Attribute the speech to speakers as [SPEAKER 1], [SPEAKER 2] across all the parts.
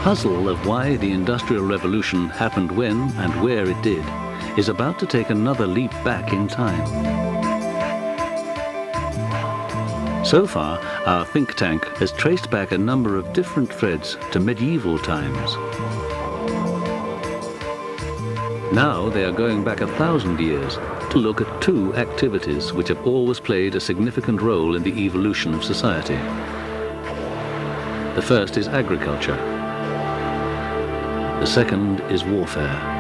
[SPEAKER 1] puzzle of why the Industrial Revolution happened when and where it did is about to take another leap back in time. So far, our think tank has traced back a number of different threads to medieval times. Now they are going back 1,000 years to look at two activities which have always played a significant role in the evolution of society. The first is agriculture. The second is warfare.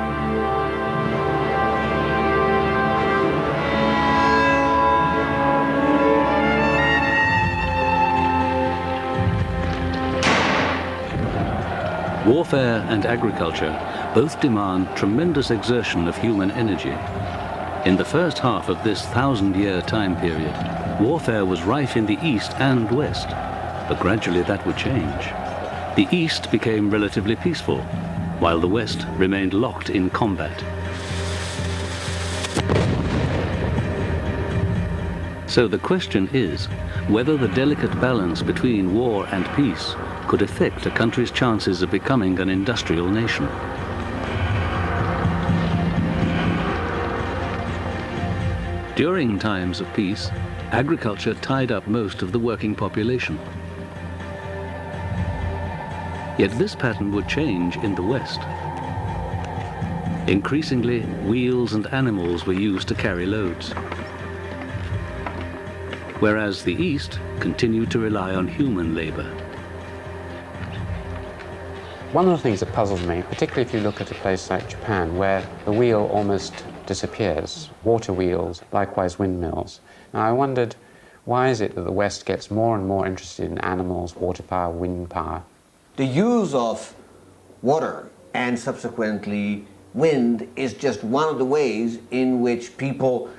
[SPEAKER 1] Warfare and agriculture both demand tremendous exertion of human energy. In the first half of this 1,000-year time period, warfare was rife in the East and West, but gradually that would change. The East became relatively peaceful, while the West remained locked in combat. So the question is whether the delicate balance between war and peace could affect a country's chances of becoming an industrial nation. During times of peace, agriculture tied up most of the working population. Yet this pattern would change in the West. Increasingly, wheels and animals were used to carry loads, whereas the East continued to rely on human labor.
[SPEAKER 2] One of the things that puzzles me, particularly if you look at a place like Japan, where the wheel almost disappears, water wheels, likewise windmills. Now I wondered, why is it that the West gets more and more interested in animals, water power, wind power?
[SPEAKER 3] The use of water and subsequently wind is just one of the ways in which people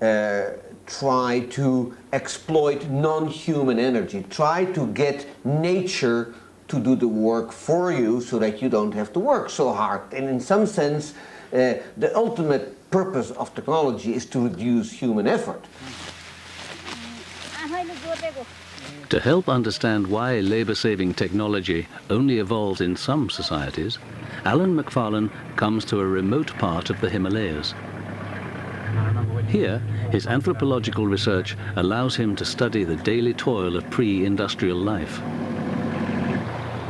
[SPEAKER 3] try to exploit non-human energy, try to get nature to do the work for you so that you don't have to work so hard. And in some sense, the ultimate purpose of technology is to reduce human effort.
[SPEAKER 1] To help understand why labor-saving technology only evolves in some societies, Alan Macfarlane comes to a remote part of the Himalayas. Here, his anthropological research allows him to study the daily toil of pre-industrial life.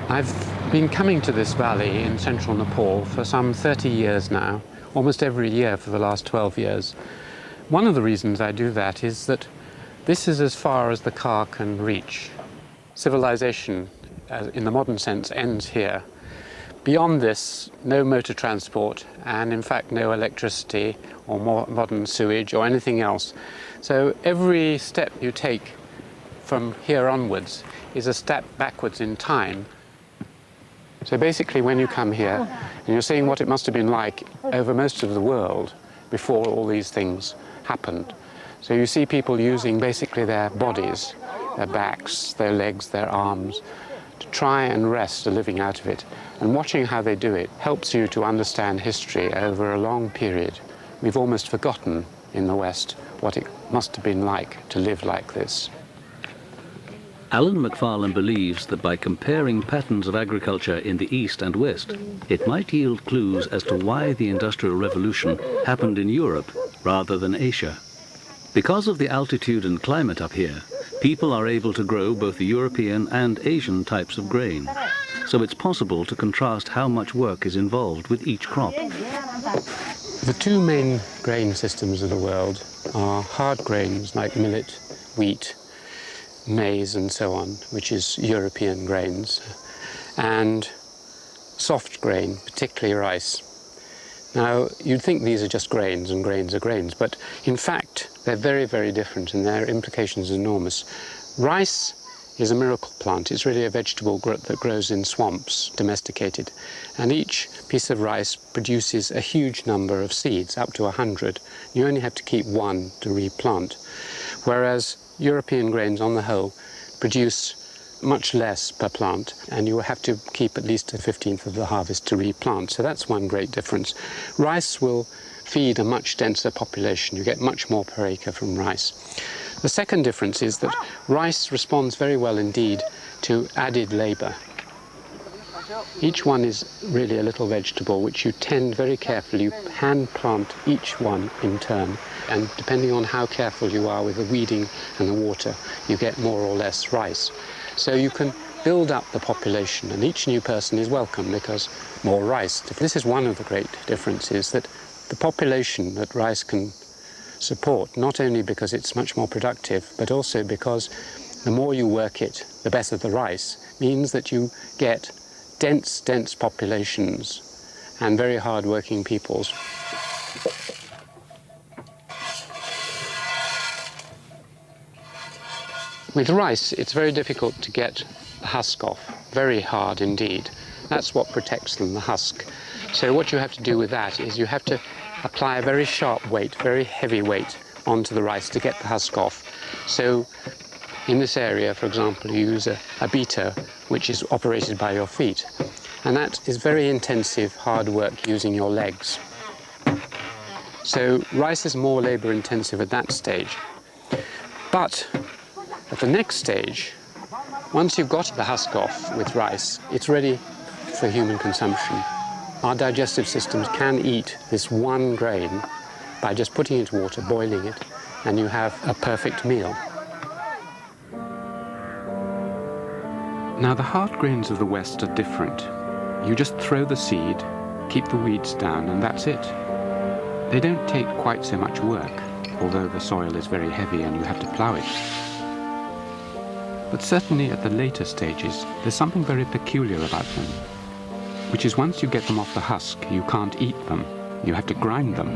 [SPEAKER 2] I've been coming to this valley in central Nepal for some 30 years now, almost every year for the last 12 years. One of the reasons I do that is that this is as far as the car can reach. Civilization, in the modern sense, ends here. Beyond this, no motor transport, and in fact no electricity or more modern sewage or anything else. So every step you take from here onwards is a step backwards in time. So basically when you come here, and you're seeing what it must have been like over most of the world before all these things happened. So you see people using basically their bodies, their backs, their legs, their arms, to try and wrest a living out of it. And watching how they do it helps you to understand history over a long period. We've almost forgotten in the West what it must have been like to live like this.
[SPEAKER 1] Alan Macfarlane believes that by comparing patterns of agriculture in the East and West, it might yield clues as to why the Industrial Revolution happened in Europe rather than Asia. Because of the altitude and climate up here, people are able to grow both the European and Asian types of grain. So it's possible to contrast how much work is involved with each crop.
[SPEAKER 2] The two main grain systems of the world are hard grains like millet, wheat, maize and so on, which is European grains, and soft grain, particularly rice. Now, you'd think these are just grains and grains are grains, but in fact, they're very, very different and their implications are enormous. Rice is a miracle plant. It's really a vegetable that grows in swamps, domesticated, and each piece of rice produces a huge number of seeds, up to 100. You only have to keep one to replant, whereas European grains on the whole produce much less per plant, and you will have to keep at least a 15th of the harvest to replant. So that's one great difference. Rice will feed a much denser population. You get much more per acre from rice. The second difference is that rice responds very well indeed to added labor. Each one is really a little vegetable which you tend very carefully. You hand plant each one in turn, and depending on how careful you are with the weeding and the water, you get more or less rice. So you can build up the population, and each new person is welcome because more rice. This is one of the great differences, that the population that rice can support, not only because it's much more productive, but also because the more you work it, the better the rice, means that you get dense populations and very hard-working peoples. With rice, it's very difficult to get the husk off, very hard indeed. That's what protects them, the husk. So what you have to do with that is you have to apply a very sharp weight, very heavy weight onto the rice to get the husk off. So in this area, for example, you use a beater, which is operated by your feet. And that is very intensive, hard work using your legs. So rice is more labor intensive at that stage. But at the next stage, once you've got the husk off with rice, it's ready for human consumption. Our digestive systems can eat this one grain by just putting it in water, boiling it, and you have a perfect meal. Now, the hard grains of the West are different. You just throw the seed, keep the weeds down, and that's it. They don't take quite so much work, although the soil is very heavy and you have to plough it. But certainly at the later stages, there's something very peculiar about them, which is once you get them off the husk, you can't eat them. You have to grind them.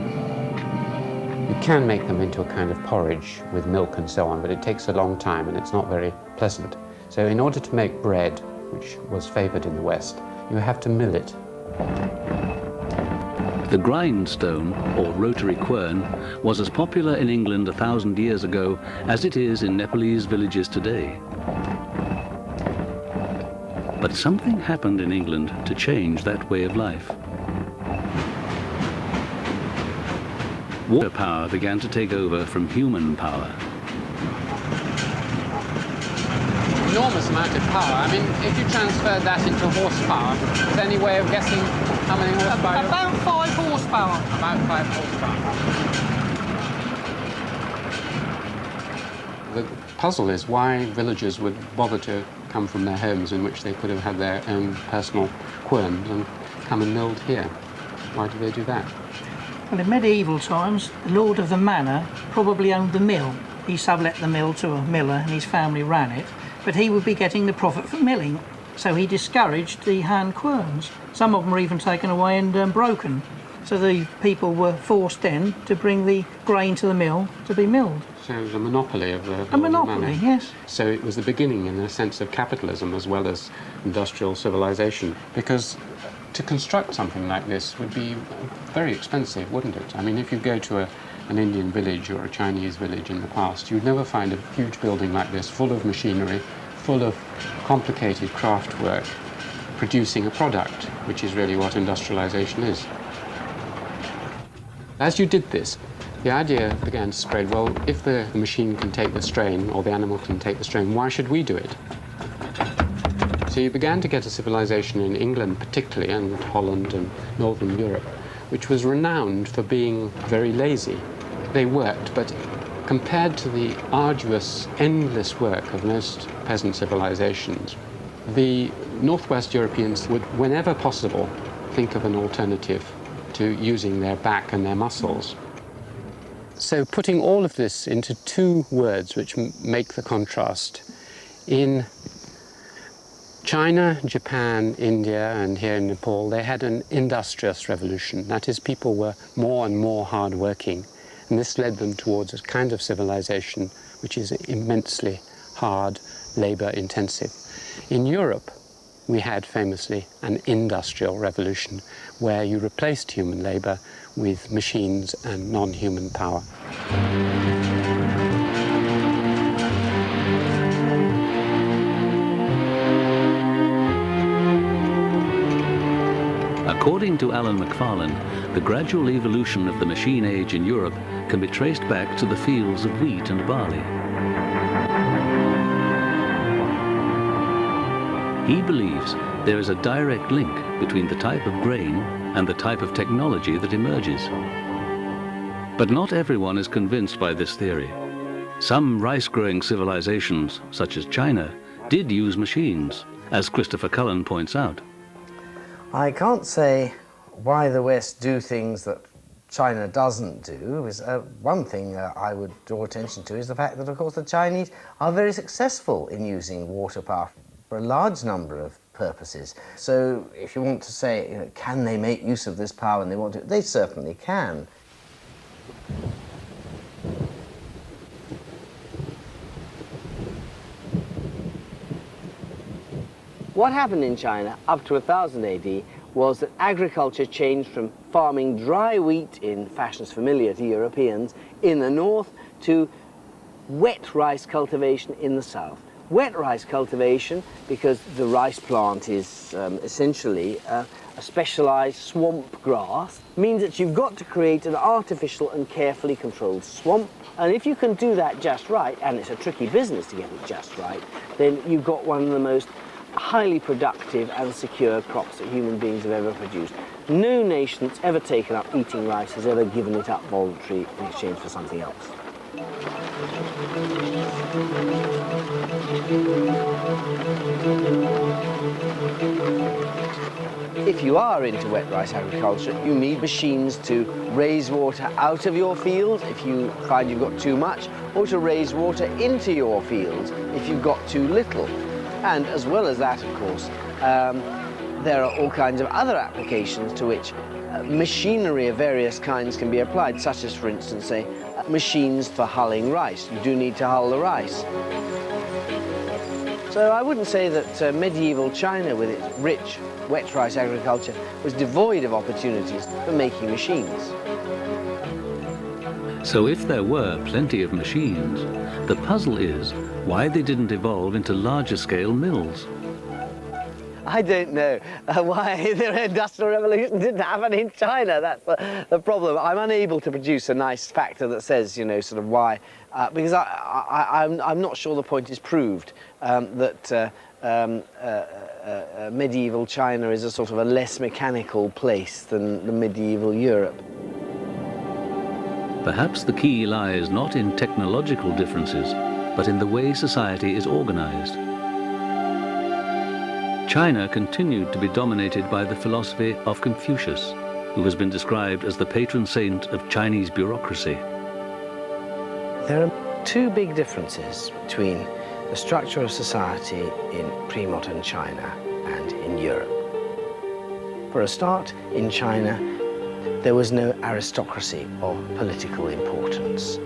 [SPEAKER 2] You can make them into a kind of porridge with milk and so on, but it takes a long time and it's not very pleasant. So in order to make bread, which was favoured in the West, you have to mill it.
[SPEAKER 1] The grindstone, or rotary quern, was as popular in England 1,000 years ago as it is in Nepalese villages today. But something happened in England to change that way of life. Water power began to take over from human power.
[SPEAKER 2] Enormous amount of power. I mean, if you transferred that into horsepower, is there any way of guessing how many horsepower?
[SPEAKER 4] About 5 horsepower.
[SPEAKER 2] About 5 horsepower. The puzzle is why villagers would bother to come from their homes in which they could have had their own personal querns and come and milled here. Why do they do that?
[SPEAKER 4] Well, in medieval times, the lord of the manor probably owned the mill. He sublet the mill to a miller and his family ran it, but he would be getting the profit from milling, so he discouraged the hand querns. Some of them were even taken away and broken, so the people were forced then to bring the grain to the mill to be milled.
[SPEAKER 2] So it was a monopoly of the...
[SPEAKER 4] A monopoly, yes.
[SPEAKER 2] So it was the beginning, in a sense, of capitalism as well as industrial civilization, because to construct something like this would be very expensive, wouldn't it? I mean, if you go to an Indian village or a Chinese village in the past, you'd never find a huge building like this full of machinery, full of complicated craft work, producing a product, which is really what industrialization is. As you did this, the idea began to spread, well, if the machine can take the strain, or the animal can take the strain, why should we do it? So you began to get a civilization in England particularly, and Holland and Northern Europe, which was renowned for being very lazy. They worked, but compared to the arduous, endless work of most peasant civilizations, the Northwest Europeans would, whenever possible, think of an alternative to using their back and their muscles. So putting all of this into two words which make the contrast. In China, Japan, India, and here in Nepal, they had an industrious revolution. That is, people were more and more hard-working, and this led them towards a kind of civilization which is immensely hard, labor-intensive. In Europe, we had famously an industrial revolution where you replaced human labor with machines and non-human power.
[SPEAKER 1] According to Alan Macfarlane, the gradual evolution of the machine age in Europe can be traced back to the fields of wheat and barley. He believes there is a direct link between the type of grain and the type of technology that emerges. But not everyone is convinced by this theory. Some rice-growing civilizations, such as China, did use machines, as Christopher Cullen points out.
[SPEAKER 5] I can't say why the West do things that China doesn't do. One thing I would draw attention to is the fact that, of course, the Chinese are very successful in using water power for a large number of purposes. So if you want to say, you know, can they make use of this power when they want to, they certainly can.
[SPEAKER 6] What happened in China up to 1000 AD was that agriculture changed from farming dry wheat in fashions familiar to Europeans in the north to wet rice cultivation in the south. Wet rice cultivation, because the rice plant is essentially a specialized swamp grass, means that you've got to create an artificial and carefully controlled swamp. And if you can do that just right, and it's a tricky business to get it just right, then you've got one of the most highly productive and secure crops that human beings have ever produced. No nation that's ever taken up eating rice has ever given it up voluntarily in exchange for something else. If you are into wet rice agriculture, you need machines to raise water out of your field if you find you've got too much, or to raise water into your fields if you've got too little. And as well as that, of course, there are all kinds of other applications to which machinery of various kinds can be applied, such as, for instance, say, machines for hulling rice. You do need to hull the rice. So I wouldn't say that medieval China, with its rich wet rice agriculture, was devoid of opportunities for making machines.
[SPEAKER 1] So if there were plenty of machines, the puzzle is why they didn't evolve into larger scale mills.
[SPEAKER 6] I don't know why the Industrial Revolution didn't happen in China. That's the problem. I'm unable to produce a nice factor that says, you know, sort of why, because I'm not sure the point is proved that medieval China is a sort of a less mechanical place than the medieval Europe.
[SPEAKER 1] Perhaps the key lies not in technological differences, but in the way society is organized. China continued to be dominated by the philosophy of Confucius, who has been described as the patron saint of Chinese bureaucracy.
[SPEAKER 5] There are two big differences between the structure of society in pre-modern China and in Europe. For a start, in China, there was no aristocracy of political importance.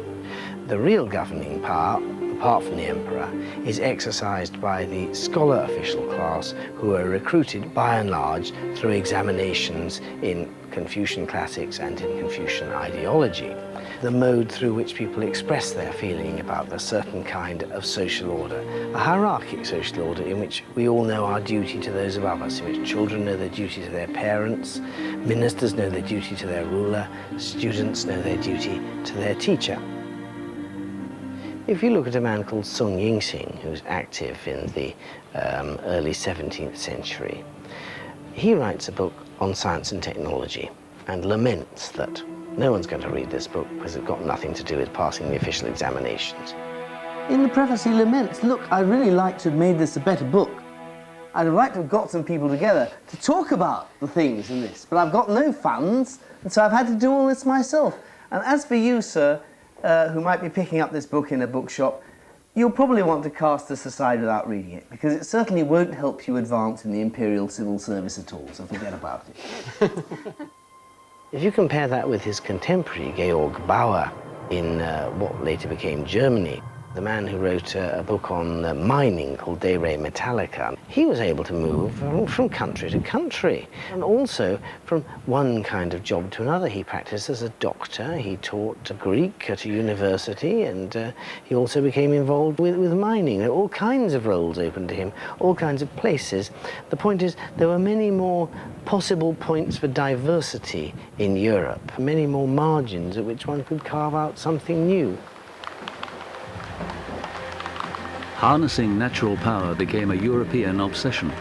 [SPEAKER 5] The real governing power, apart from the emperor, is exercised by the scholar official class, who are recruited by and large through examinations in Confucian classics and in Confucian ideology, the mode through which people express their feeling about a certain kind of social order, a hierarchic social order in which we all know our duty to those above us, in which children know their duty to their parents, ministers know their duty to their ruler, students know their duty to their teacher. If you look at a man called Sun Ying-sing, who's active in the early 17th century, he writes a book on science and technology and laments that no one's going to read this book because it's got nothing to do with passing the official examinations.
[SPEAKER 7] In the preface, he laments, look, I'd really like to have made this a better book. I'd like to have got some people together to talk about the things in this, but I've got no funds, and so I've had to do all this myself. And as for you, sir, who might be picking up this book in a bookshop, you'll probably want to cast this aside without reading it, because it certainly won't help you advance in the Imperial Civil Service at all, so forget about it.
[SPEAKER 5] If you compare that with his contemporary, Georg Bauer, in what later became Germany, the man who wrote a book on mining called De Re Metallica, he was able to move from country to country, and also from one kind of job to another. He practiced as a doctor, he taught Greek at a university, and he also became involved with mining. There were all kinds of roles open to him, all kinds of places. The point is, there were many more possible points for diversity in Europe, many more margins at which one could carve out something new.
[SPEAKER 1] Harnessing natural power became a European obsession.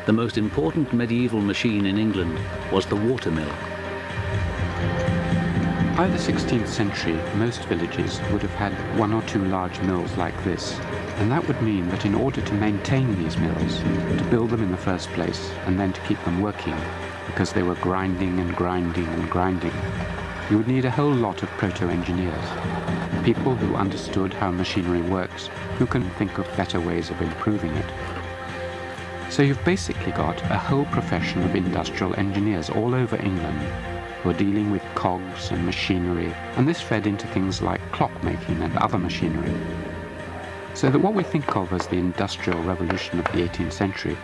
[SPEAKER 1] the most important medieval machine in England was the watermill.
[SPEAKER 2] By the 16th century, most villages would have had one or two large mills like this, and that would mean that in order to maintain these mills, to build them in the first place and then to keep them working, because they were grinding and grinding and grinding, you would need a whole lot of proto-engineers, people who understood how machinery works, who can think of better ways of improving it. So you've basically got a whole profession of industrial engineers all over England who are dealing with cogs and machinery, and this fed into things like clockmaking and other machinery. So that what we think of as the Industrial Revolution of the 18th century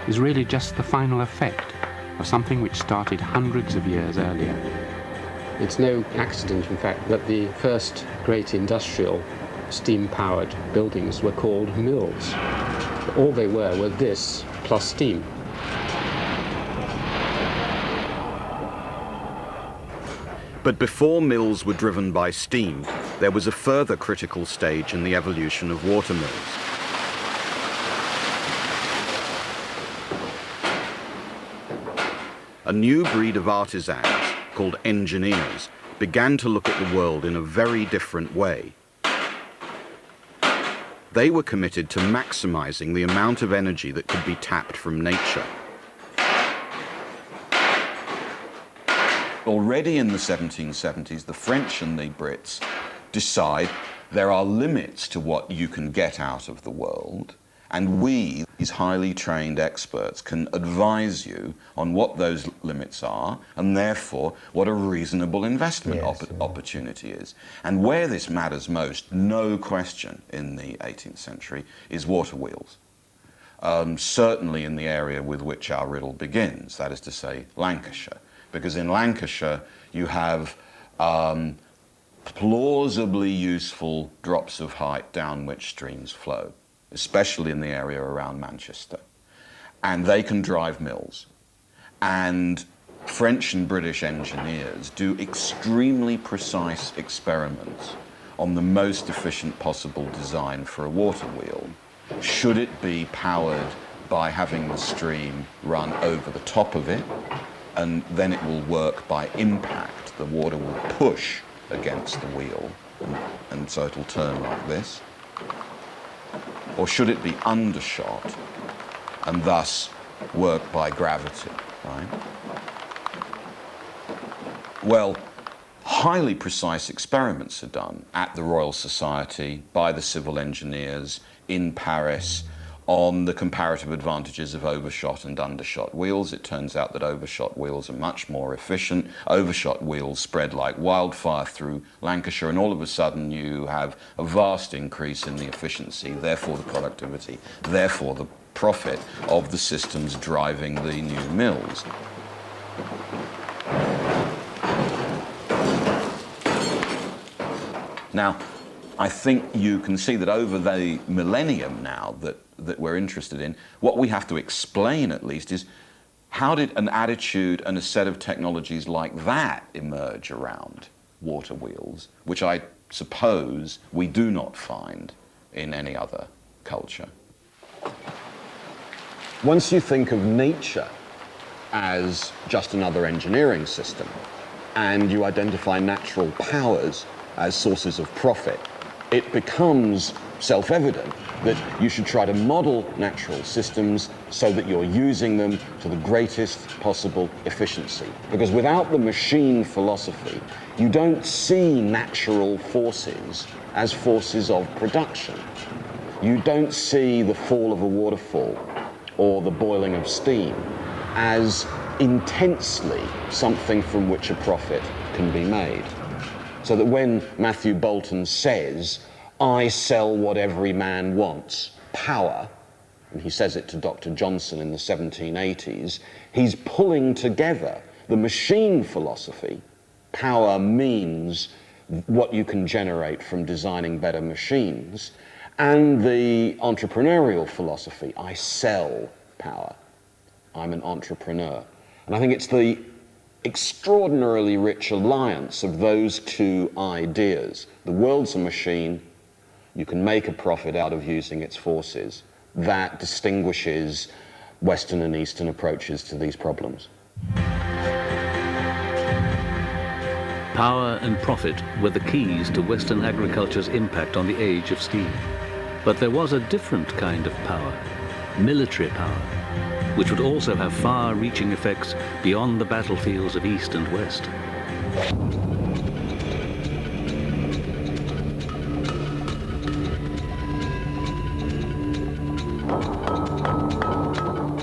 [SPEAKER 2] is really just the final effect of something which started hundreds of years earlier. It's no accident, in fact, that the first great industrial steam-powered buildings were called mills. All they were this plus steam.
[SPEAKER 8] But before mills were driven by steam, there was a further critical stage in the evolution of water mills. A new breed of artisans, called engineers, began to look at the world in a very different way. They were committed to maximizing the amount of energy that could be tapped from nature. Already in the 1770s, the French and the Brits decide there are limits to what you can get out of the world, and we, these highly trained experts, can advise you on what those limits are, and therefore what a reasonable investment opportunity is. And where this matters most, no question, in the 18th century, is water wheels. Certainly in the area with which our riddle begins, that is to say, Lancashire. Because in Lancashire, you have plausibly useful drops of height down which streams flow, especially in the area around Manchester. And they can drive mills. And French and British engineers do extremely precise experiments on the most efficient possible design for a water wheel. Should it be powered by having the stream run over the top of it, and then it will work by impact. The water will push against the wheel, and so it'll turn like this. Or should it be undershot and thus work by gravity, right? Well, highly precise experiments are done at the Royal Society by the civil engineers in Paris on the comparative advantages of overshot and undershot wheels. It turns out that overshot wheels are much more efficient. Overshot wheels spread like wildfire through Lancashire, and all of a sudden you have a vast increase in the efficiency, therefore the productivity, therefore the profit of the systems driving the new mills. Now, I think you can see that over the millennium now that we're interested in, what we have to explain at least is how did an attitude and a set of technologies like that emerge around water wheels, which I suppose we do not find in any other culture. Once you think of nature as just another engineering system, and you identify natural powers as sources of profit, it becomes self-evident that you should try to model natural systems so that you're using them to the greatest possible efficiency. Because without the machine philosophy, you don't see natural forces as forces of production. You don't see the fall of a waterfall or the boiling of steam as intensely something from which a profit can be made. So that when Matthew Boulton says, "I sell what every man wants, power," and he says it to Dr. Johnson in the 1780s, he's pulling together the machine philosophy. Power means what you can generate from designing better machines, and the entrepreneurial philosophy. I sell power. I'm an entrepreneur. And I think it's the extraordinarily rich alliance of those two ideas. The world's a machine, you can make a profit out of using its forces. That distinguishes Western and Eastern approaches to these problems.
[SPEAKER 1] Power and profit were the keys to Western agriculture's impact on the age of steam. But there was a different kind of power, military power, which would also have far-reaching effects beyond the battlefields of East and West.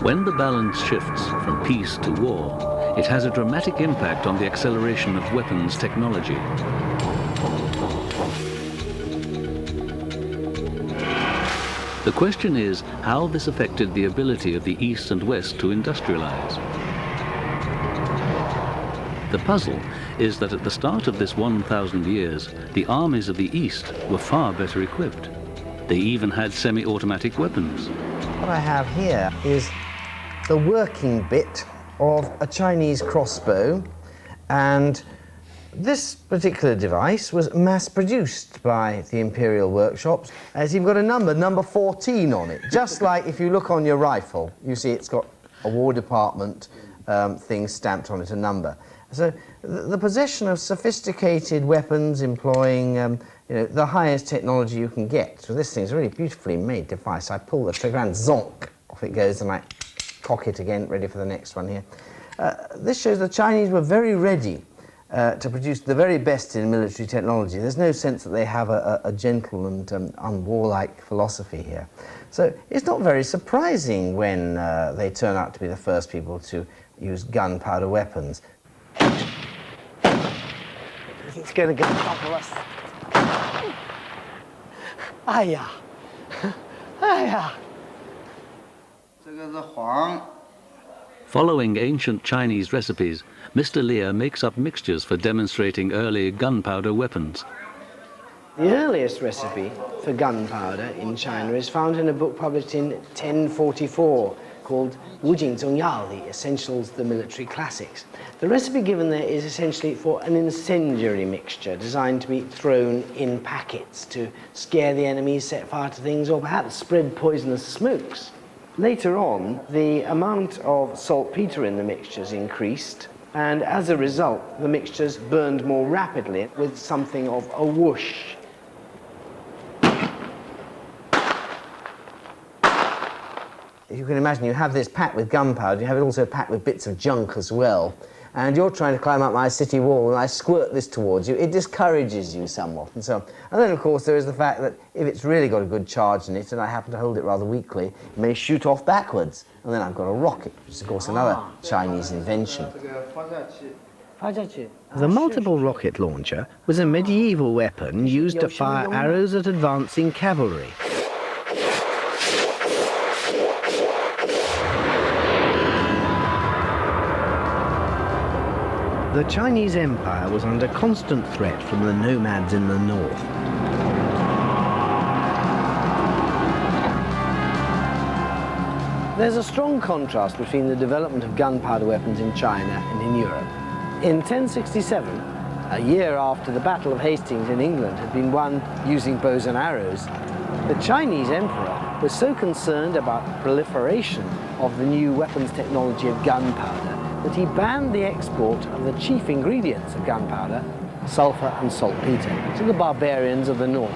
[SPEAKER 1] When the balance shifts from peace to war, it has a dramatic impact on the acceleration of weapons technology. The question is how this affected the ability of the East and West to industrialize. The puzzle is that at the start of this 1,000 years, the armies of the East were far better equipped. They even had semi-automatic weapons.
[SPEAKER 5] What I have here is the working bit of a Chinese crossbow, and this particular device was mass-produced by the Imperial Workshops, as you've got a number 14 on it. Just like if you look on your rifle, you see it's got a War Department thing stamped on it, a number. So the possession of sophisticated weapons employing you know, the highest technology you can get. So this thing's a really beautifully made device. I pull the trigger and zonk, off it goes, and I cock it again, ready for the next one here. This shows the Chinese were very ready to produce the very best in military technology. There's no sense that they have a gentle and unwarlike philosophy here. So it's not very surprising when they turn out to be the first people to use gunpowder weapons. It's going to go topple us. Aya! Aya!
[SPEAKER 1] Following ancient Chinese recipes, Mr. Lear makes up mixtures for demonstrating early gunpowder weapons.
[SPEAKER 5] The earliest recipe for gunpowder in China is found in a book published in 1044 called Wu Jing Zong Yao, the Essentials of the Military Classics. The recipe given there is essentially for an incendiary mixture designed to be thrown in packets to scare the enemy, set fire to things, or perhaps spread poisonous smokes. Later on, the amount of saltpeter in the mixtures increased, and as a result, the mixtures burned more rapidly with something of a whoosh. You can imagine you have this packed with gunpowder, you have it also packed with bits of junk as well, and you're trying to climb up my city wall and I squirt this towards you, it discourages you somewhat and so on. And then of course there is the fact that if it's really got a good charge in it and I happen to hold it rather weakly, it may shoot off backwards, and then I've got a rocket, which is of course another Chinese invention. The multiple rocket launcher was a medieval weapon used to fire arrows at advancing cavalry. The Chinese Empire was under constant threat from the nomads in the north. There's a strong contrast between the development of gunpowder weapons in China and in Europe. In 1067, a year after the Battle of Hastings in England had been won using bows and arrows, the Chinese emperor was so concerned about the proliferation of the new weapons technology of gunpowder that he banned the export of the chief ingredients of gunpowder, sulfur and saltpeter, to the barbarians of the north.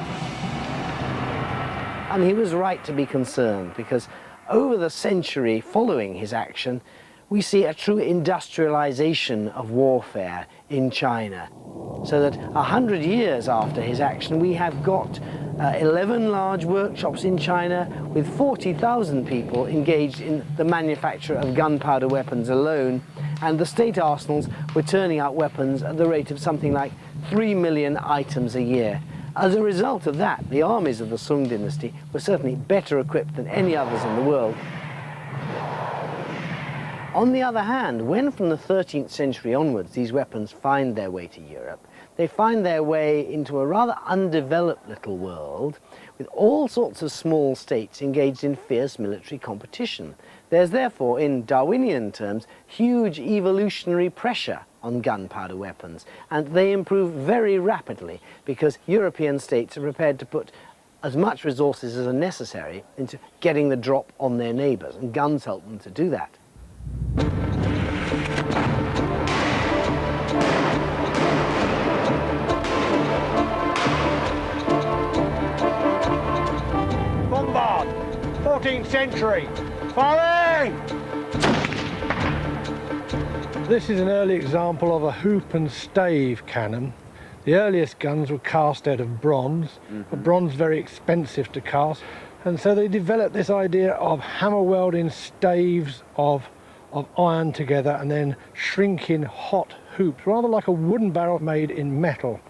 [SPEAKER 5] And he was right to be concerned, because over the century following his action, we see a true industrialization of warfare in China. So that 100 years after his action, we have got 11 large workshops in China with 40,000 people engaged in the manufacture of gunpowder weapons alone, and the state arsenals were turning out weapons at the rate of something like 3 million items a year. As a result of that, the armies of the Sung dynasty were certainly better equipped than any others in the world. On the other hand, when from the 13th century onwards these weapons find their way to Europe, they find their way into a rather undeveloped little world with all sorts of small states engaged in fierce military competition. There's therefore, in Darwinian terms, huge evolutionary pressure on gunpowder weapons, and they improve very rapidly because European states are prepared to put
[SPEAKER 6] as much resources as are necessary into getting the drop on their neighbours, and guns help them to do that.
[SPEAKER 9] Bombard, 14th century, firing! This is an early example of a hoop and stave cannon. The earliest guns were cast out of bronze, but bronze very expensive to cast, and so they developed this idea of hammer welding staves of iron together and then shrinking hot hoops, rather like a wooden barrel made in metal.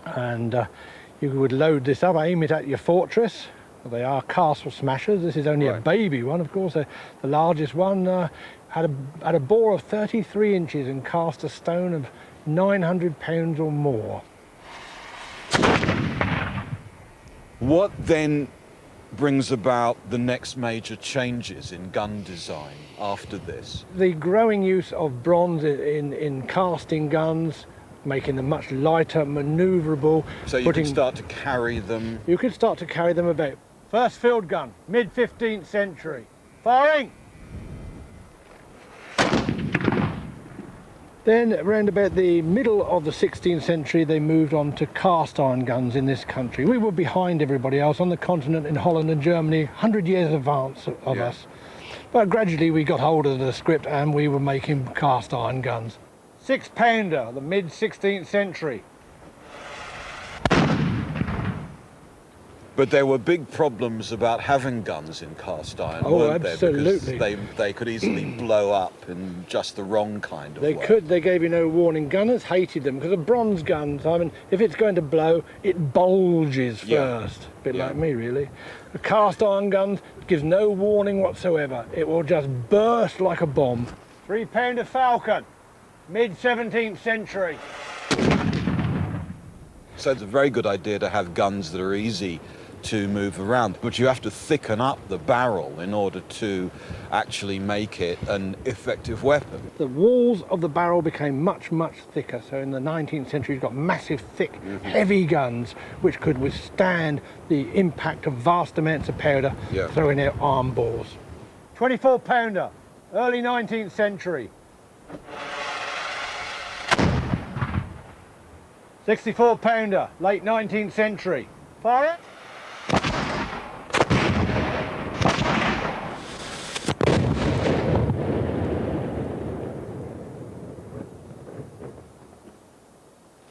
[SPEAKER 9] And you would load this up, aim it at your fortress. They are castle smashers. This is only a baby one, of course. The largest one had a bore of 33 inches and cast a stone of 900 pounds or more.
[SPEAKER 10] What then brings about the next major changes in gun design after this?
[SPEAKER 9] The growing use of bronze in casting guns, making them much lighter, manoeuvrable.
[SPEAKER 10] So you can start to carry them?
[SPEAKER 9] You could start to carry them about. First field gun, mid-15th century. Firing! Then, around about the middle of the 16th century, they moved on to cast iron guns in this country. We were behind everybody else on the continent, in Holland and Germany, 100 years advance of us. But gradually we got hold of the script and we were making cast iron guns. 6-pounder, the mid-16th century.
[SPEAKER 10] But there were big problems about having guns in cast iron, weren't there?
[SPEAKER 9] Absolutely.
[SPEAKER 10] Because they could easily blow up in just the wrong kind of way.
[SPEAKER 9] They gave you no warning. Gunners hated them because a bronze gun, Simon, if it's going to blow, it bulges first. A bit like me, really. A cast iron gun gives no warning whatsoever. It will just burst like a bomb. 3-pounder Falcon, mid-17th century.
[SPEAKER 10] So it's a very good idea to have guns that are easy to move around, but you have to thicken up the barrel in order to actually make it an effective weapon.
[SPEAKER 9] The walls of the barrel became much, much thicker. So in the 19th century, you've got massive, thick, heavy guns which could withstand the impact of vast amounts of powder throwing out arm bores. 24-pounder, early 19th century. 64-pounder, late 19th century. Fire it!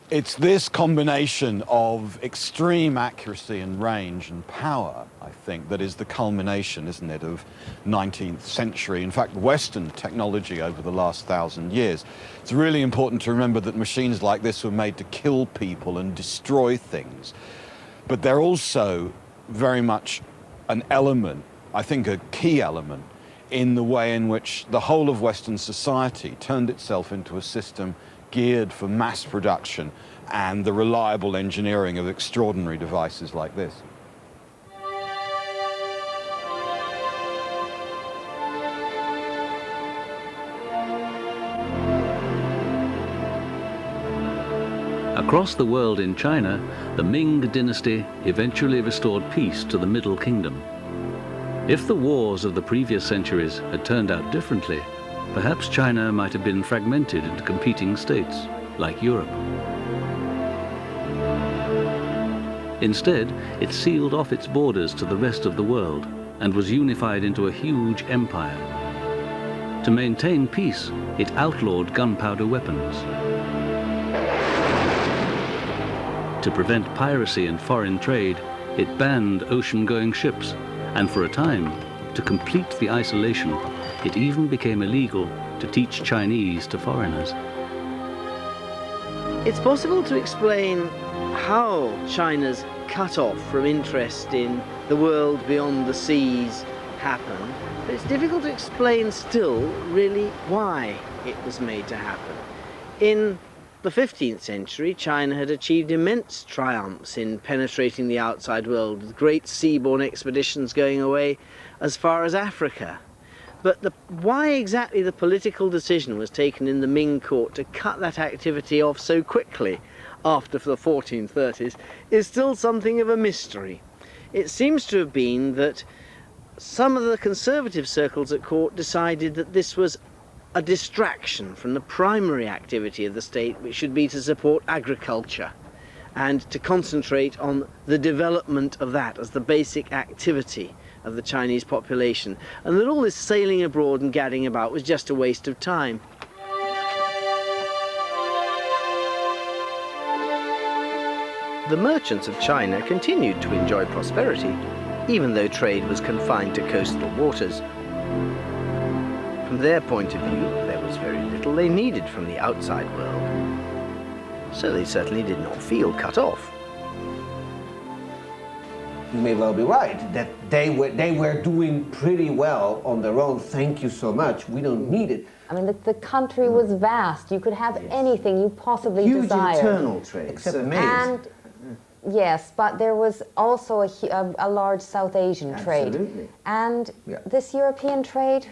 [SPEAKER 10] It's this combination of extreme accuracy and range and power, I think, that is the culmination, isn't it, of 19th century, in fact, Western technology over the last 1,000 years. It's really important to remember that machines like this were made to kill people and destroy things. But they're also very much an element, I think a key element, in the way in which the whole of Western society turned itself into a system geared for mass production and the reliable engineering of extraordinary devices like this.
[SPEAKER 1] Across the world in China, the Ming dynasty eventually restored peace to the Middle Kingdom. If the wars of the previous centuries had turned out differently, perhaps China might have been fragmented into competing states, like Europe. Instead, it sealed off its borders to the rest of the world and was unified into a huge empire. To maintain peace, it outlawed gunpowder weapons. To prevent piracy and foreign trade, it banned ocean-going ships, and for a time, to complete the isolation, it even became illegal to teach Chinese to foreigners.
[SPEAKER 6] It's possible to explain how China's cut-off from interest in the world beyond the seas happened, but it's difficult to explain still really why it was made to happen. In the 15th century, China had achieved immense triumphs in penetrating the outside world, with great seaborne expeditions going away as far as Africa. But why exactly the political decision was taken in the Ming court to cut that activity off so quickly after the 1430s is still something of a mystery. it seems to have been that some of the conservative circles at court decided that this was a distraction from the primary activity of the state, which should be to support agriculture and to concentrate on the development of that as the basic activity of the Chinese population, and that all this sailing abroad and gadding about was just a waste of time. The merchants of China continued to enjoy prosperity, even though trade was confined to coastal waters. From their point of view, there was very little they needed from the outside world, so they certainly did not feel cut off.
[SPEAKER 3] You may well be right that they were doing pretty well on their own. Thank you so much. We don't need it.
[SPEAKER 11] I mean, the country was vast. You could have anything you possibly
[SPEAKER 7] Huge
[SPEAKER 11] desired.
[SPEAKER 7] internal trade. It's amazing.
[SPEAKER 11] And yes, but there was also a large South Asian trade.
[SPEAKER 7] Absolutely.
[SPEAKER 11] And
[SPEAKER 3] Yeah.
[SPEAKER 11] this European trade,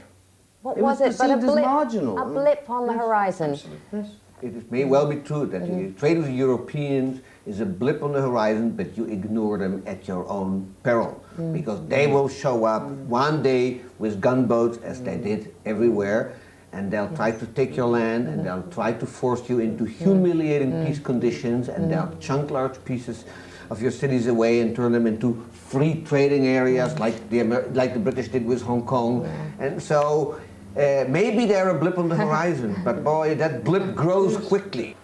[SPEAKER 11] what
[SPEAKER 7] It was
[SPEAKER 11] was it? But a
[SPEAKER 7] perceived as
[SPEAKER 11] blip,
[SPEAKER 7] marginal.
[SPEAKER 11] a blip on the horizon.
[SPEAKER 3] Yes. It may well be true that the trade with the Europeans is a blip on the horizon, but you ignore them at your own peril, because they will show up one day with gunboats, as they did everywhere, and they'll try to take your land, and they'll try to force you into humiliating peace conditions, and they'll chunk large pieces of your cities away and turn them into free trading areas, like the British did with Hong Kong. And so maybe they're a blip on the horizon, but boy, that blip grows quickly.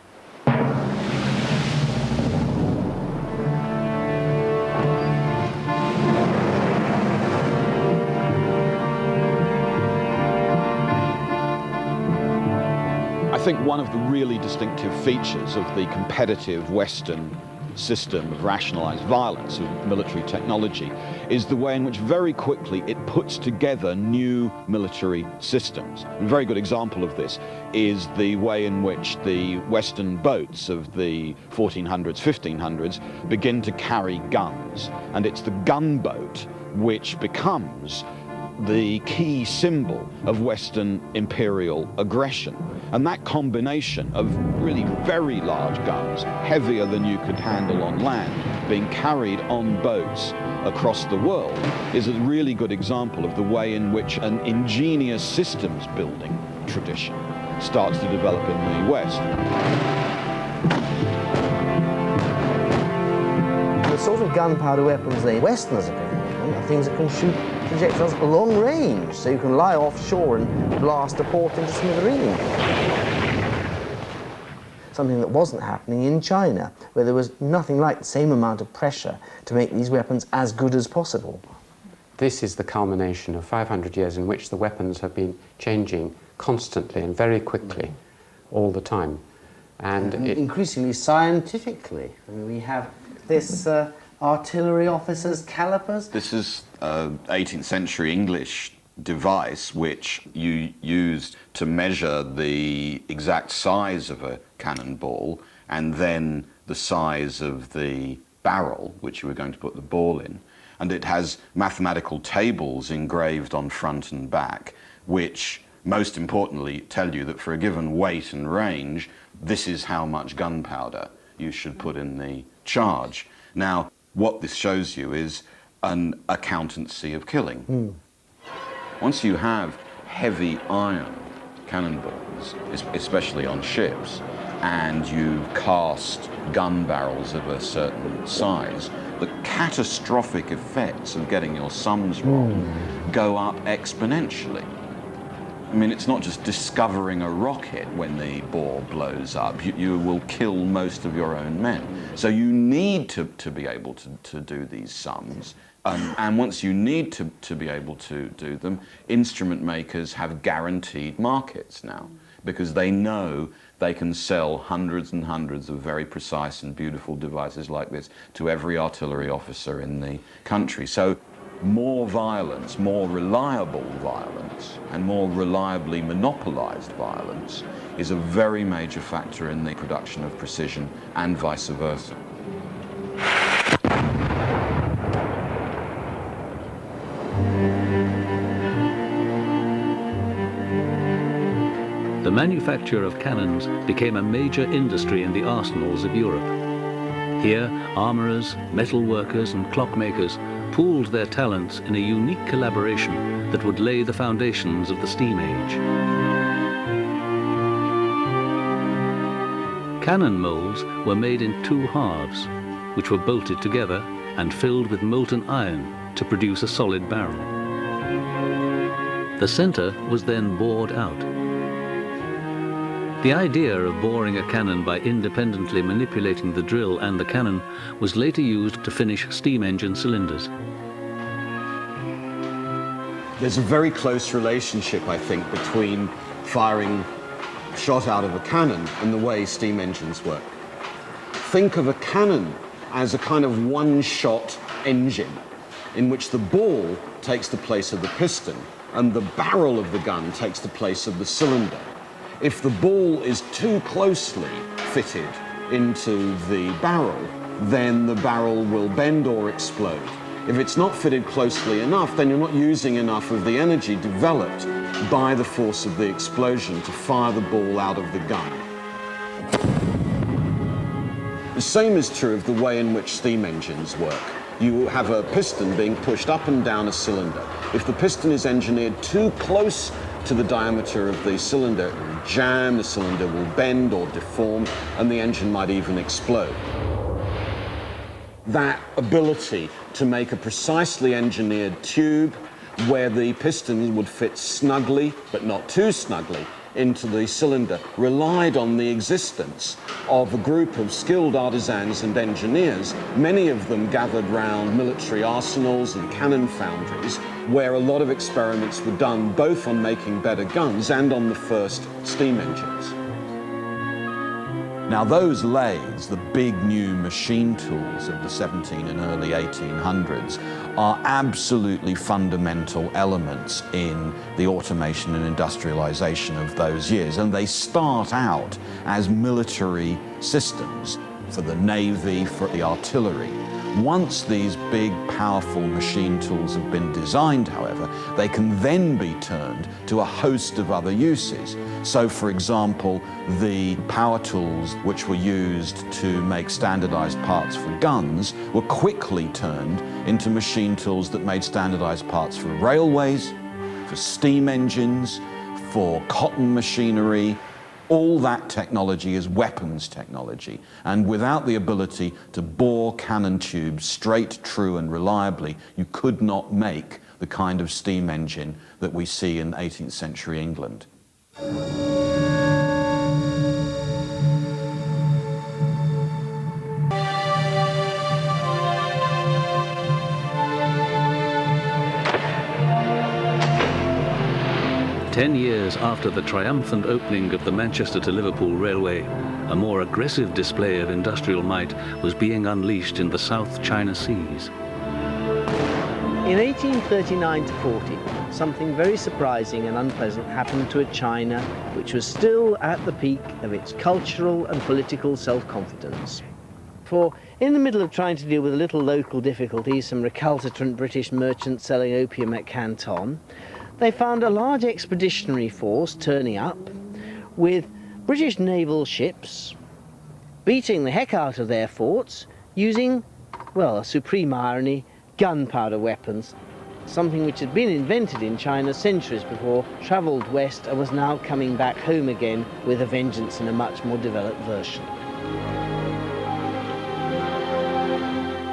[SPEAKER 10] I think one of the really distinctive features of the competitive Western system of rationalized violence, of military technology, is the way in which very quickly it puts together new military systems. A very good example of this is the way in which the Western boats of the 1400s, 1500s begin to carry guns. And it's the gunboat which becomes the key symbol of Western imperial aggression. And that combination of really very large guns, heavier than you could handle on land, being carried on boats across the world, is a really good example of the way in which an ingenious systems building tradition starts to develop in the West.
[SPEAKER 7] The sort of gunpowder weapons the Westerners have been given are things that can shoot projectiles at long range, so you can lie offshore and blast a port into smithereens. Something that wasn't happening in China, where there was nothing like the same amount of pressure to make these weapons as good as possible.
[SPEAKER 2] This is the culmination of 500 years in which the weapons have been changing constantly and very quickly, all the time. And
[SPEAKER 7] increasingly scientifically. I mean, we have this artillery officer's calipers.
[SPEAKER 8] This is an 18th century English device which you used to measure the exact size of a cannonball and then the size of the barrel which you were going to put the ball in. And it has mathematical tables engraved on front and back which, most importantly, tell you that for a given weight and range, this is how much gunpowder you should put in the charge. Now, what this shows you is an accountancy of killing. Once you have heavy iron cannonballs, especially on ships, and you cast gun barrels of a certain size, the catastrophic effects of getting your sums wrong go up exponentially. I mean, it's not just discovering a rocket when the ball blows up. You will kill most of your own men. So you need to be able to do these sums. And once you need to be able to do them, instrument makers have guaranteed markets now, because they know they can sell hundreds and hundreds of very precise and beautiful devices like this to every artillery officer in the country. So more violence, more reliable violence, and more reliably monopolized violence is a very major factor in the production of precision, and vice versa.
[SPEAKER 1] The manufacture of cannons became a major industry in the arsenals of Europe. Here, armourers, metal workers and clockmakers pooled their talents in a unique collaboration that would lay the foundations of the steam age. Cannon molds were made in two halves, which were bolted together and filled with molten iron to produce a solid barrel. The center was then bored out. The idea of boring a cannon by independently manipulating the drill and the cannon was later used to finish steam engine cylinders.
[SPEAKER 8] There's a very close relationship, I think, between firing shot out of a cannon and the way steam engines work. Think of a cannon as a kind of one-shot engine in which the ball takes the place of the piston and the barrel of the gun takes the place of the cylinder. If the ball is too closely fitted into the barrel, then the barrel will bend or explode. If it's not fitted closely enough, then you're not using enough of the energy developed by the force of the explosion to fire the ball out of the gun. The same is true of the way in which steam engines work. You have a piston being pushed up and down a cylinder. If the piston is engineered too close to the diameter of the cylinder, it will jam, the cylinder will bend or deform, and the engine might even explode. That ability to make a precisely engineered tube where the piston would fit snugly, but not too snugly, into the cylinder relied on the existence of a group of skilled artisans and engineers, many of them gathered round military arsenals and cannon foundries, where a lot of experiments were done both on making better guns and on the first steam engines.
[SPEAKER 10] Now those lathes, the big new machine tools of the 17 and early 1800s, are absolutely fundamental elements in the automation and industrialization of those years. And they start out as military systems for the navy, for the artillery. Once these big, powerful machine tools have been designed, however, they can then be turned to a host of other uses. So, for example, the power tools which were used to make standardized parts for guns were quickly turned into machine tools that made standardized parts for railways, for steam engines, for cotton machinery. All that technology is weapons technology, and without the ability to bore cannon tubes straight, true, and reliably, you could not make the kind of steam engine that we see in 18th century England.
[SPEAKER 1] Ten years after the triumphant opening of the Manchester to Liverpool Railway, a more aggressive display of industrial might was being unleashed in the South China Seas.
[SPEAKER 6] In 1839 to 40, something very surprising and unpleasant happened to a China which was still at the peak of its cultural and political self-confidence. For in the middle of trying to deal with a little local difficulties, some recalcitrant British merchants selling opium at Canton, they found a large expeditionary force turning up with British naval ships beating the heck out of their forts using, well, a supreme irony, gunpowder weapons, something which had been invented in China centuries before, travelled west and was now coming back home again with a vengeance in a much more developed version.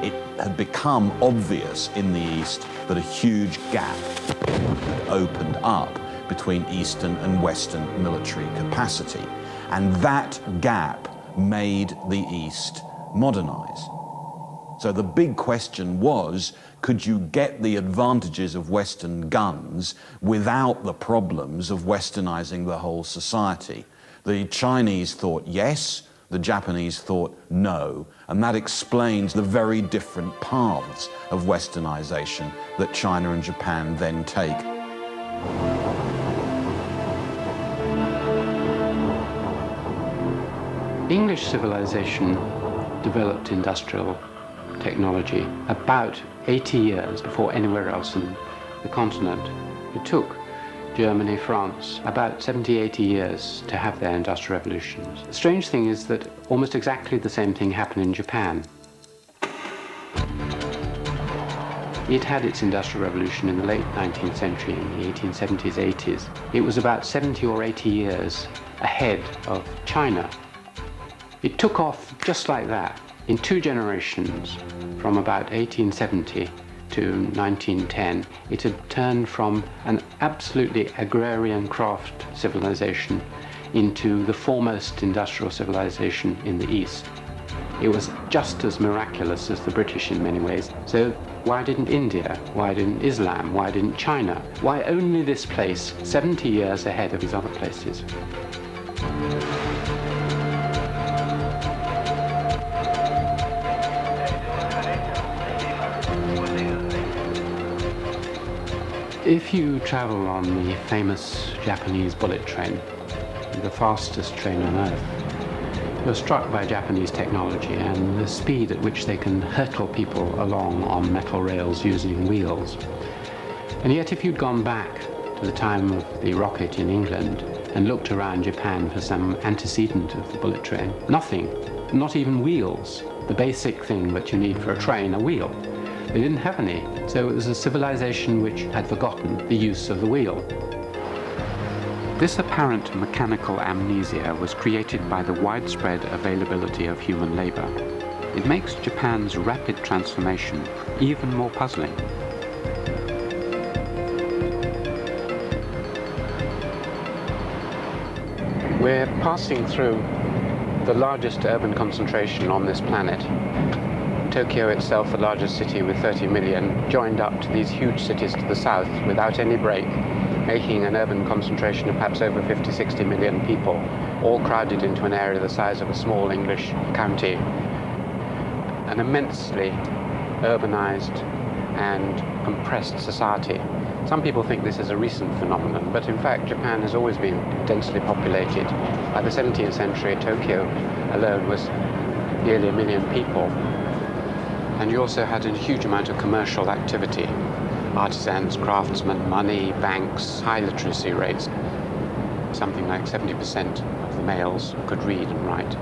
[SPEAKER 10] It had become obvious in the East that a huge gap opened up between Eastern and Western military capacity. And that gap made the East modernize. So the big question was, could you get the advantages of Western guns without the problems of westernizing the whole society? The Chinese thought yes, the Japanese thought no, and that explains the very different paths of westernization that China and Japan then take.
[SPEAKER 2] English civilization developed industrial technology about 80 years before anywhere else in the continent. It took Germany, France, about 70, 80 years to have their industrial revolutions. The strange thing is that almost exactly the same thing happened in Japan. It had its industrial revolution in the late 19th century, in the 1870s, 80s. It was about 70 or 80 years ahead of China. It took off just like that in 2 generations, from about 1870 to 1910. It had turned from an absolutely agrarian craft civilization into the foremost industrial civilization in the East. It was just as miraculous as the British in many ways. So why didn't India? Why didn't Islam? Why didn't China? Why only this place 70 years ahead of these other places? If you travel on the famous Japanese bullet train, the fastest train on earth, you're struck by Japanese technology and the speed at which they can hurtle people along on metal rails using wheels. And yet if you'd gone back to the time of the rocket in England and looked around Japan for some antecedent of the bullet train, nothing, not even wheels. The basic thing that you need for a train, a wheel. They didn't have any, so it was a civilization which had forgotten the use of the wheel. This apparent mechanical amnesia was created by the widespread availability of human labor. It makes Japan's rapid transformation even more puzzling. We're passing through the largest urban concentration on this planet. Tokyo itself, the largest city with 30 million, joined up to these huge cities to the south without any break, making an urban concentration of perhaps over 50, 60 million people, all crowded into an area the size of a small English county. An immensely urbanized and compressed society. Some people think this is a recent phenomenon, but in fact Japan has always been densely populated. By the 17th century, Tokyo alone was nearly 1 million people. And you also had a huge amount of commercial activity. Artisans, craftsmen, money, banks, high literacy rates. Something like 70% of the males could read and write.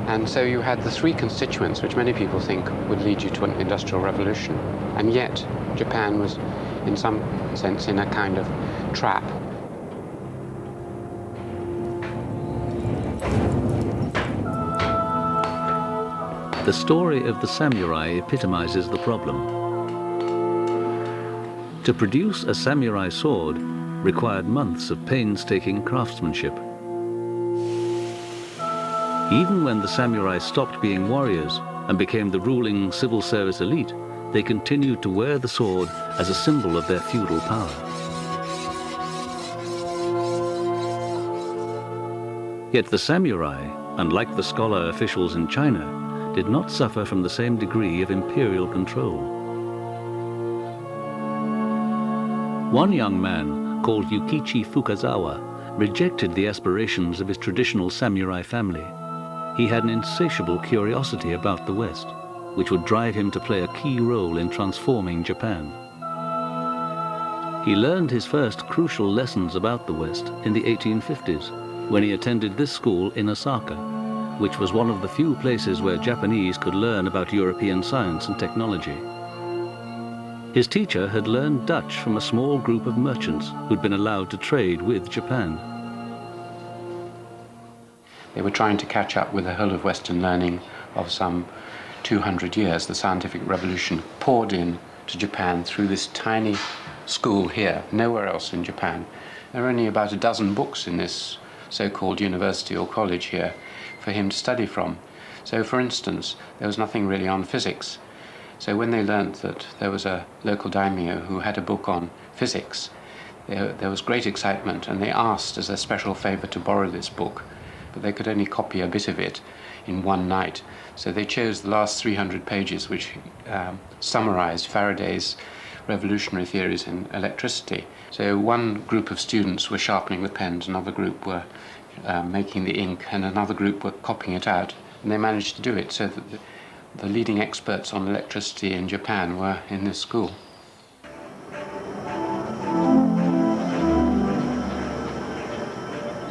[SPEAKER 2] And so you had the 3 constituents which many people think would lead you to an industrial revolution. And yet Japan was in some sense in a kind of trap.
[SPEAKER 1] The story of the samurai epitomizes the problem. To produce a samurai sword required months of painstaking craftsmanship. Even when the samurai stopped being warriors and became the ruling civil service elite, they continued to wear the sword as a symbol of their feudal power. Yet the samurai, unlike the scholar officials in China, did not suffer from the same degree of imperial control. One young man, called Yukichi Fukazawa, rejected the aspirations of his traditional samurai family. He had an insatiable curiosity about the West, which would drive him to play a key role in transforming Japan. He learned his first crucial lessons about the West in the 1850s, when he attended this school in Osaka, which was one of the few places where Japanese could learn about European science and technology. His teacher had learned Dutch from a small group of merchants who'd been allowed to trade with Japan.
[SPEAKER 2] They were trying to catch up with the whole of Western learning of some 200 years. The scientific revolution poured in to Japan through this tiny school here, nowhere else in Japan. There are only about a dozen books in this so-called university or college here for him to study from. So, for instance, there was nothing really on physics. So when they learnt that there was a local daimyo who had a book on physics, there was great excitement, and they asked as a special favor to borrow this book, but they could only copy a bit of it in one night. So they chose the last 300 pages, which summarized Faraday's revolutionary theories in electricity. So one group of students were sharpening the pens, another group were making the ink, and another group were copying it out, and they managed to do it so that the leading experts on electricity in Japan were in this school.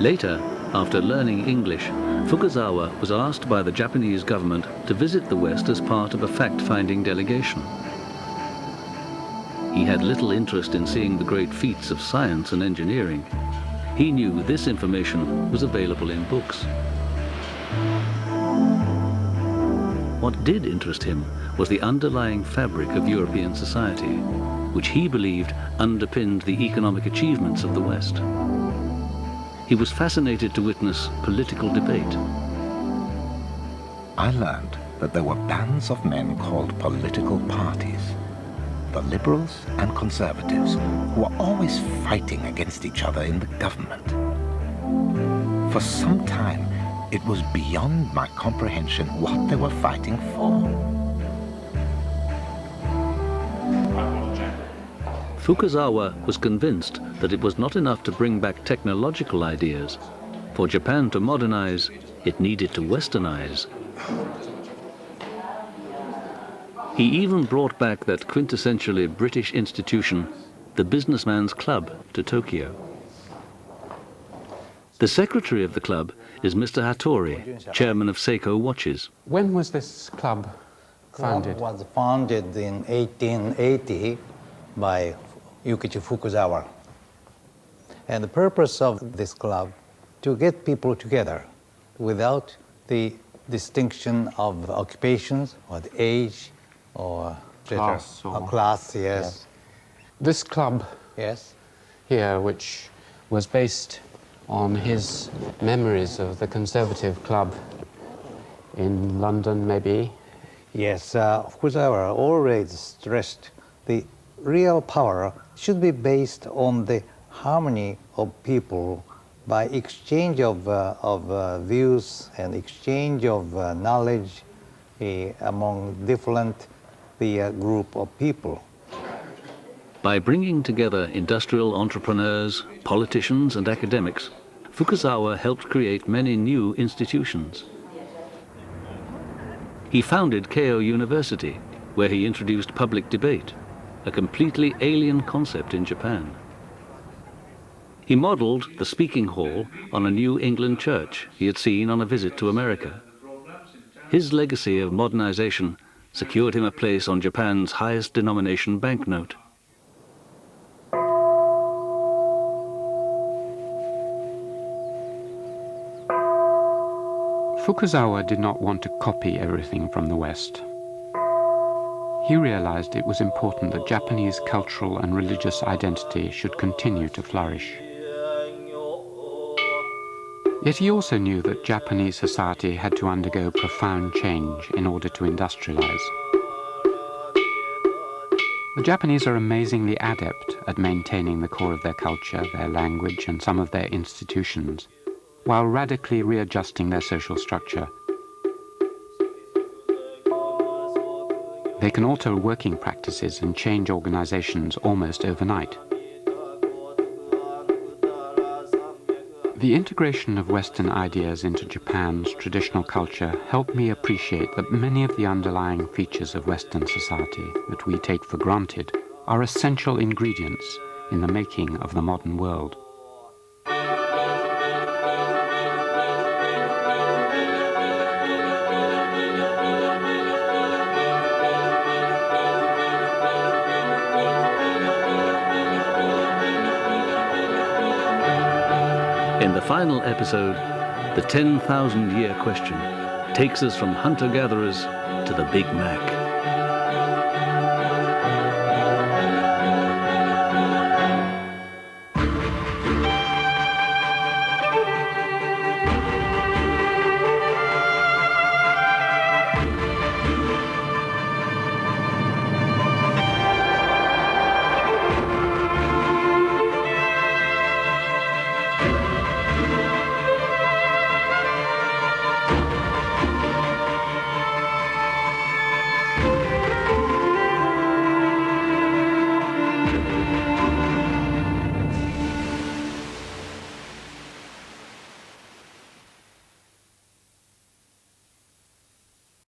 [SPEAKER 1] Later, after learning English, Fukazawa was asked by the Japanese government to visit the West as part of a fact-finding delegation. he had little interest in seeing the great feats of science and engineering. He knew this information was available in books. What did interest him was the underlying fabric of European society, which he believed underpinned the economic achievements of the West. He was fascinated to witness political debate.
[SPEAKER 12] I learned that there were bands of men called political parties, the liberals and conservatives, who were always fighting against each other in the government. For some time, it was beyond my comprehension what they were fighting for.
[SPEAKER 1] Fukuzawa was convinced that it was not enough to bring back technological ideas. For Japan to modernize, it needed to westernize. He even brought back that quintessentially British institution, the Businessman's Club, to Tokyo. The secretary of the club is Mr. Hattori, chairman of Seiko Watches.
[SPEAKER 2] When was this club founded?
[SPEAKER 13] Club was founded in 1880 by Yukichi Fukuzawa. And the purpose of this club, to get people together without the distinction of occupations or the age or class, yes.
[SPEAKER 2] This club
[SPEAKER 13] yes.
[SPEAKER 2] here, which was based on his memories of the Conservative Club in London, maybe?
[SPEAKER 13] Yes, Fukuzawa always stressed the real power should be based on the harmony of people by exchange of views and exchange of knowledge among different group of people.
[SPEAKER 1] By bringing together industrial entrepreneurs, politicians and academics, Fukuzawa helped create many new institutions. He founded Keio University, where he introduced public debate, a completely alien concept in Japan. He modeled the speaking hall on a New England church he had seen on a visit to America. His legacy of modernization secured him a place on Japan's highest denomination banknote.
[SPEAKER 2] Fukuzawa did not want to copy everything from the West. He realized it was important that Japanese cultural and religious identity should continue to flourish. Yet he also knew that Japanese society had to undergo profound change in order to industrialize. The Japanese are amazingly adept at maintaining the core of their culture, their language, and some of their institutions, while radically readjusting their social structure. They can alter working practices and change organizations almost overnight. The integration of Western ideas into Japan's traditional culture helped me appreciate that many of the underlying features of Western society that we take for granted are essential ingredients in the making of the modern world.
[SPEAKER 1] In the final episode, the 10,000-year question takes us from hunter-gatherers to the Big Mac.